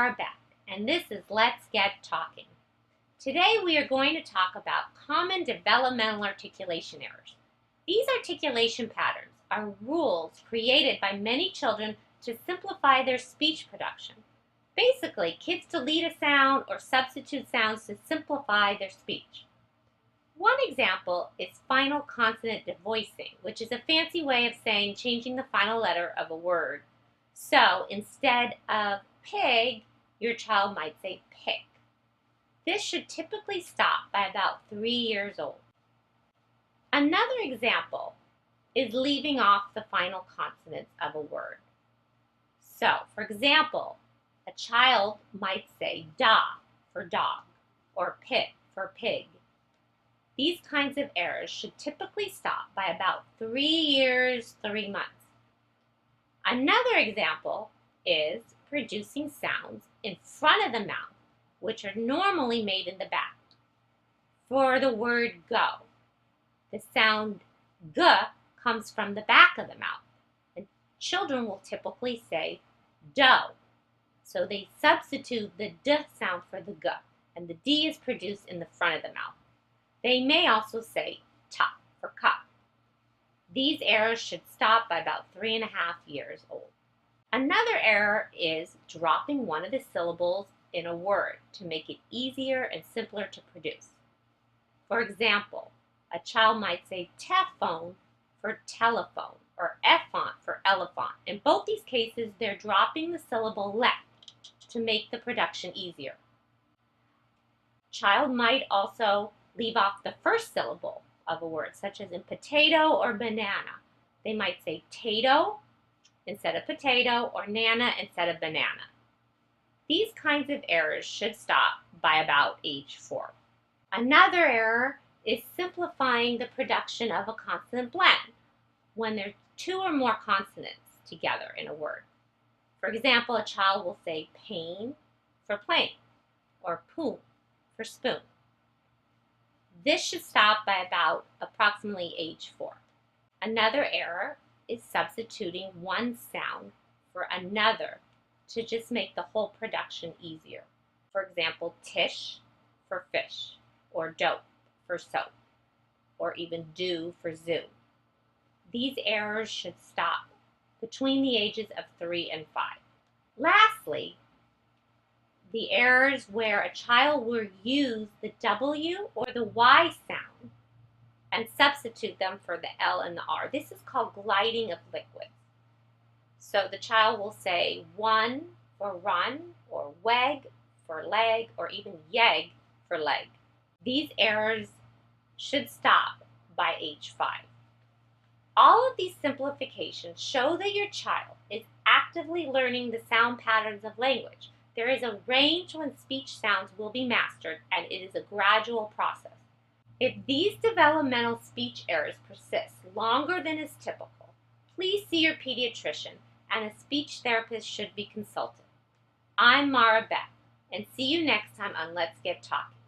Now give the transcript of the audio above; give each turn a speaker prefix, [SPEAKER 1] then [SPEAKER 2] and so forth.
[SPEAKER 1] Mara Beck, and this is Let's Get Talking. Today we are going to talk about common developmental articulation errors. These articulation patterns are rules created by many children to simplify their speech production. Basically, kids delete a sound or substitute sounds to simplify their speech. One example is final consonant devoicing, which is a fancy way of saying changing the final letter of a word. So instead of pig, your child might say pick. This should typically stop by about 3 years old. Another example is leaving off the final consonants of a word. So, for example, a child might say da for dog or pit for pig. These kinds of errors should typically stop by about 3 years, 3 months. Another example is producing sounds in front of the mouth, which are normally made in the back. For the word go, the sound g comes from the back of the mouth, and children will typically say dough. So they substitute the d sound for the g, and the d is produced in the front of the mouth. They may also say ta for cup. These errors should stop by about 3.5 years old. Another error is dropping one of the syllables in a word to make it easier and simpler to produce. For example, a child might say telephone for telephone or elephant for elephant. In both these cases, they're dropping the syllable left to make the production easier. Child might also leave off the first syllable of a word, such as in potato or banana. They might say tato instead of potato or nana instead of banana. These kinds of errors should stop by about age 4. Another error is simplifying the production of a consonant blend when there are 2 or more consonants together in a word. For example, a child will say pain for plane or poon for spoon. This should stop by about approximately age 4. Another error is substituting one sound for another to just make the whole production easier. For example, tish for fish, or dope for soap, or even do for zoo. These errors should stop between the ages of 3 and 5. Lastly, the errors where a child will use the W or the Y sound and substitute them for the L and the R. This is called gliding of liquids. So the child will say one for run, or weg for leg, or even yeg for leg. These errors should stop by age 5. All of these simplifications show that your child is actively learning the sound patterns of language. There is a range when speech sounds will be mastered, and it is a gradual process. If these developmental speech errors persist longer than is typical, please see your pediatrician, and a speech therapist should be consulted. I'm Mara Beck, and see you next time on Let's Get Talking.